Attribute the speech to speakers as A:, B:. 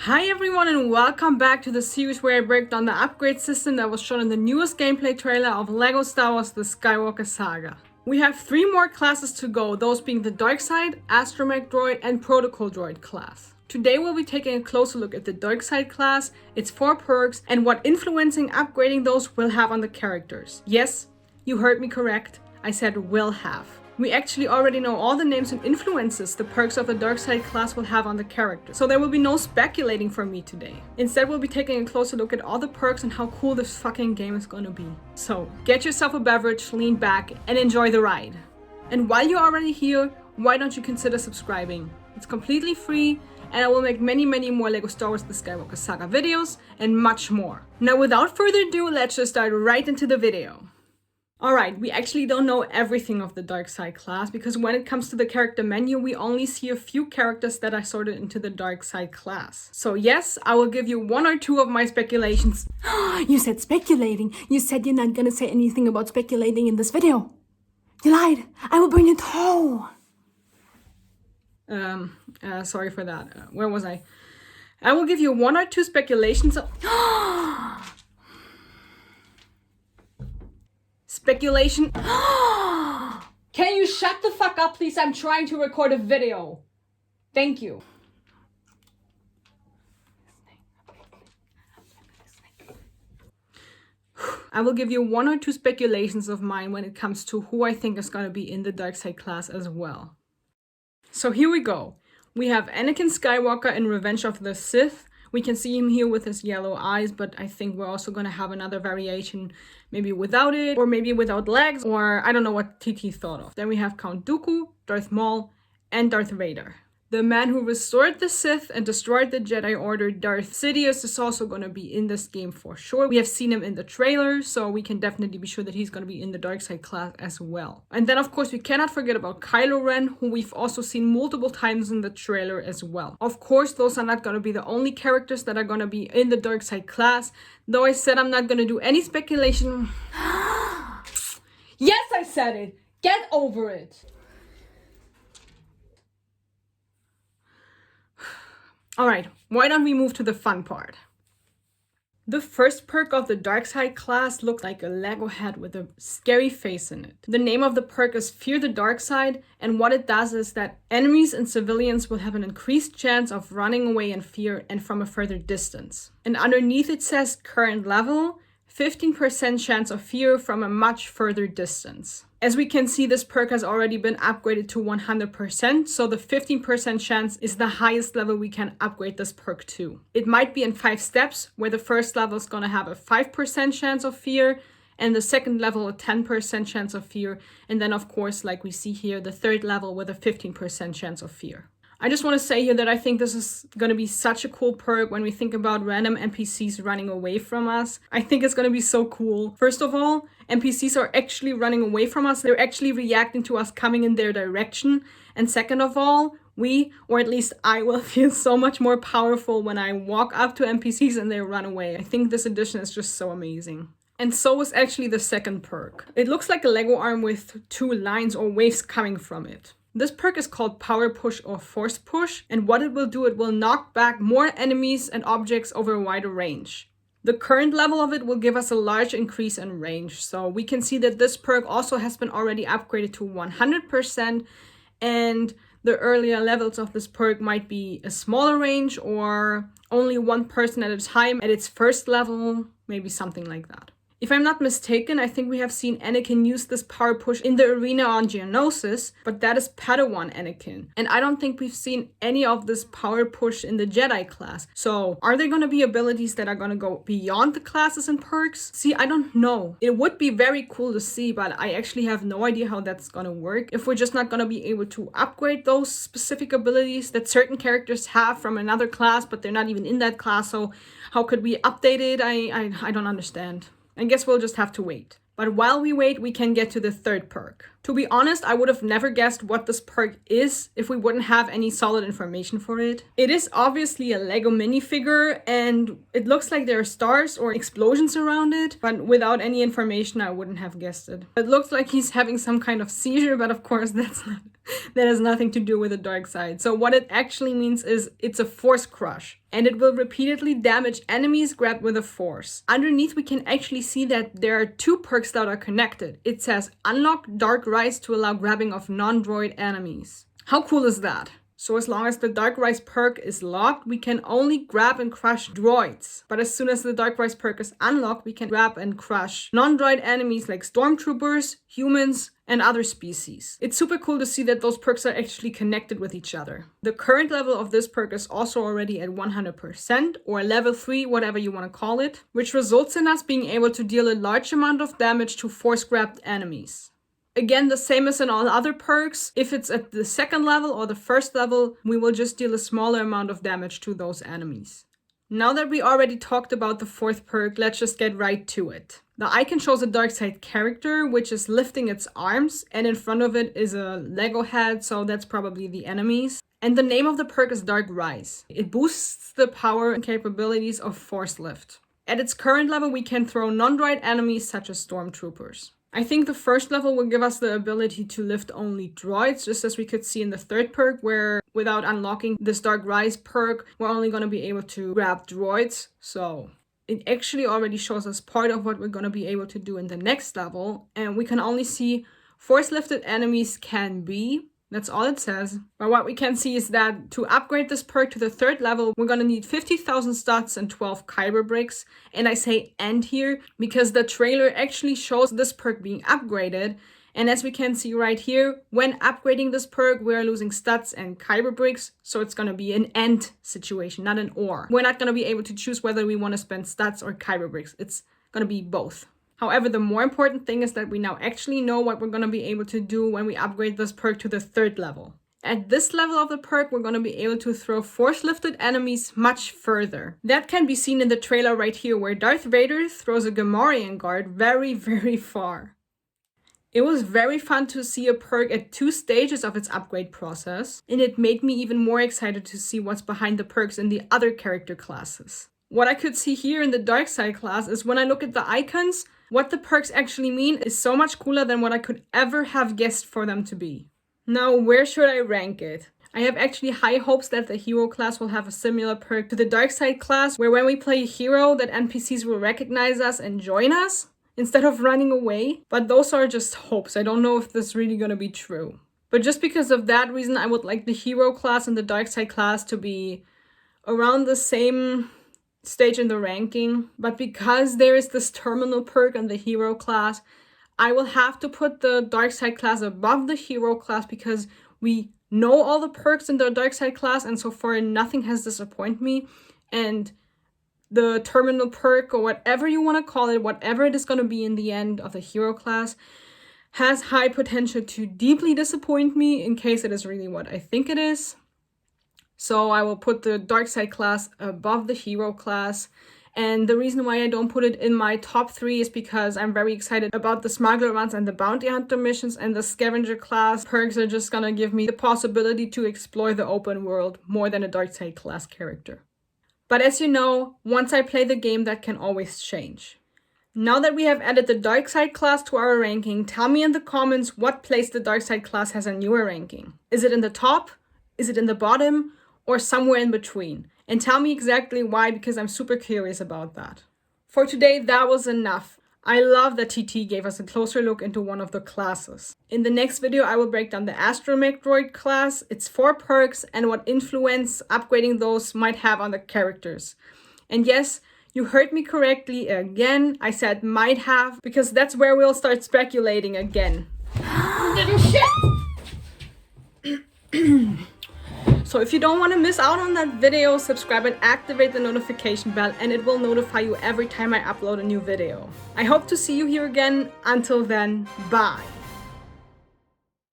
A: Hi everyone and welcome back to the series where I break down the upgrade system that was shown in the newest gameplay trailer of LEGO Star Wars The Skywalker Saga. We have 3 more classes to go, those being the Dark Side, Astromech Droid and Protocol Droid class. Today we'll be taking a closer look at the Dark Side class, its 4 perks, and what influencing upgrading those will have on the characters. Yes, you heard me correct, I said will have. We actually already know all the names and influences the perks of the Dark Side class will have on the character, so there will be no speculating from me today. Instead, we'll be taking a closer look at all the perks and how cool this fucking game is gonna be. So, get yourself a beverage, lean back, and enjoy the ride. And while you're already here, why don't you consider subscribing? It's completely free, and I will make many more LEGO Star Wars The Skywalker Saga videos, and much more. Now, without further ado, let's just dive right into the video. Alright, we actually don't know everything of the Dark Side class, because when it comes to the character menu, we only see a few characters that are sorted into the Dark Side class. So yes, I will give you 1 or 2 of my speculations.
B: You said speculating. You said you're not gonna say anything about speculating in this video. You lied. I will bring it home.
A: Sorry for that. Where was I? I will give you 1 or 2 speculations of... Speculation. Can you shut the fuck up, please? I'm trying to record a video. Thank you. I will give you 1 or 2 speculations of mine when it comes to who I think is going to be in the Dark Side class as well. So here we go. We have Anakin Skywalker in Revenge of the Sith. We can see him here with his yellow eyes, but I think we're also going to have another variation, maybe without it, or maybe without legs, or I don't know what TT thought of. Then we have Count Dooku, Darth Maul, and Darth Vader. The man who restored the Sith and destroyed the Jedi Order, Darth Sidious, is also going to be in this game for sure. We have seen him in the trailer, so we can definitely be sure that he's going to be in the Dark Side class as well. And then, of course, we cannot forget about Kylo Ren, who we've also seen multiple times in the trailer as well. Of course, those are not going to be the only characters that are going to be in the Dark Side class, though I said I'm not going to do any speculation. Yes, I said it! Get over it! Alright, why don't we move to the fun part? The first perk of the Dark Side class looks like a Lego head with a scary face in it. The name of the perk is Fear the Dark Side, and what it does is that enemies and civilians will have an increased chance of running away in fear and from a further distance. And underneath it says current level, 15% chance of fear from a much further distance. As we can see, this perk has already been upgraded to 100%, so the 15% chance is the highest level we can upgrade this perk to. It might be in 5 steps, where the first level is going to have a 5% chance of fear, and the second level a 10% chance of fear, and then of course, like we see here, the third level with a 15% chance of fear. I just want to say here that I think this is going to be such a cool perk when we think about random NPCs running away from us. I think it's going to be so cool. First of all, NPCs are actually running away from us. They're actually reacting to us coming in their direction. And second of all, we, or at least I, will feel so much more powerful when I walk up to NPCs and they run away. I think this addition is just so amazing. And so is actually the second perk. It looks like a Lego arm with 2 lines or waves coming from it. This perk is called Power Push or Force Push, and what it will do, it will knock back more enemies and objects over a wider range. The current level of it will give us a large increase in range, so we can see that this perk also has been already upgraded to 100%, and the earlier levels of this perk might be a smaller range or only 1 person at a time at its first level, maybe something like that. If I'm not mistaken, I think we have seen Anakin use this power push in the arena on Geonosis, but that is Padawan Anakin. And I don't think we've seen any of this power push in the Jedi class. So are there going to be abilities that are going to go beyond the classes and perks? See, I don't know. It would be very cool to see, but I actually have no idea how that's going to work. If we're just not going to be able to upgrade those specific abilities that certain characters have from another class, but they're not even in that class. So how could we update it? I don't understand. I guess we'll just have to wait. But while we wait, we can get to the third perk. To be honest, I would have never guessed what this perk is if we wouldn't have any solid information for it. It is obviously a Lego minifigure, and it looks like there are stars or explosions around it, but without any information, I wouldn't have guessed it. It looks like he's having some kind of seizure, but of course that's not That has nothing to do with the dark side. So what it actually means is it's a force crush, and it will repeatedly damage enemies grabbed with a force. Underneath we can actually see that there are two perks that are connected. It says unlock Dark Rise to allow grabbing of non-droid enemies. How cool is that? So as long as the Dark Rise perk is locked, we can only grab and crush droids. But as soon as the Dark Rise perk is unlocked, we can grab and crush non-droid enemies like stormtroopers, humans, and other species. It's super cool to see that those perks are actually connected with each other. The current level of this perk is also already at 100%, or level 3, whatever you want to call it, which results in us being able to deal a large amount of damage to force-grabbed enemies. Again, the same as in all other perks, if it's at the second level or the first level, we will just deal a smaller amount of damage to those enemies. Now that we already talked about the fourth perk, let's just get right to it. The icon shows a dark side character, which is lifting its arms, and in front of it is a Lego head, so that's probably the enemies. And the name of the perk is Dark Rise. It boosts the power and capabilities of Force Lift. At its current level, we can throw non-droid enemies such as stormtroopers. I think the first level will give us the ability to lift only droids, just as we could see in the third perk, where without unlocking this Dark Rise perk, we're only going to be able to grab droids. So it actually already shows us part of what we're going to be able to do in the next level. And we can only see force lifted enemies can be. That's all it says. But what we can see is that to upgrade this perk to the third level, we're gonna need 50,000 stats and 12 kyber bricks. And I say "and" here because the trailer actually shows this perk being upgraded. And as we can see right here, when upgrading this perk, we're losing stats and kyber bricks. So it's gonna be an "and" situation, not an "or." We're not gonna be able to choose whether we wanna spend stats or kyber bricks. It's gonna be both. However, the more important thing is that we now actually know what we're going to be able to do when we upgrade this perk to the third level. At this level of the perk, we're going to be able to throw force-lifted enemies much further. That can be seen in the trailer right here, where Darth Vader throws a Gamorrean guard very, very far. It was very fun to see a perk at 2 stages of its upgrade process, and it made me even more excited to see what's behind the perks in the other character classes. What I could see here in the Dark Side class is when I look at the icons, what the perks actually mean is so much cooler than what I could ever have guessed for them to be. Now, where should I rank it? I have actually high hopes that the hero class will have a similar perk to the Dark Side class, where when we play hero, that NPCs will recognize us and join us instead of running away. But those are just hopes. I don't know if this is really gonna be true. But just because of that reason, I would like the hero class and the Dark Side class to be around the same stage in the ranking, but because there is this terminal perk on the hero class, I will have to put the Dark Side class above the hero class because we know all the perks in the Dark Side class, and so far nothing has disappointed me. And the terminal perk, or whatever you want to call it, whatever it is going to be in the end of the hero class, has high potential to deeply disappoint me in case it is really what I think it is. So I will put the Dark Side class above the hero class. And the reason why I don't put it in my top 3 is because I'm very excited about the smuggler runs and the bounty hunter missions, and the scavenger class perks are just gonna give me the possibility to explore the open world more than a Dark Side class character. But as you know, once I play the game, that can always change. Now that we have added the Dark Side class to our ranking, tell me in the comments what place the Dark Side class has in your ranking. Is it in the top? Is it in the bottom? Or somewhere in between? And tell me exactly why, because I'm super curious about that. For today, that was enough. I love that TT gave us a closer look into one of the classes. In the next video, I will break down the Astromech Droid class, its 4 perks, and what influence upgrading those might have on the characters. And yes, you heard me correctly again. I said might have, because that's where we'll start speculating again. Little shit! So if you don't want to miss out on that video, subscribe and activate the notification bell, and it will notify you every time I upload a new video. I hope to see you here again. Until then, bye!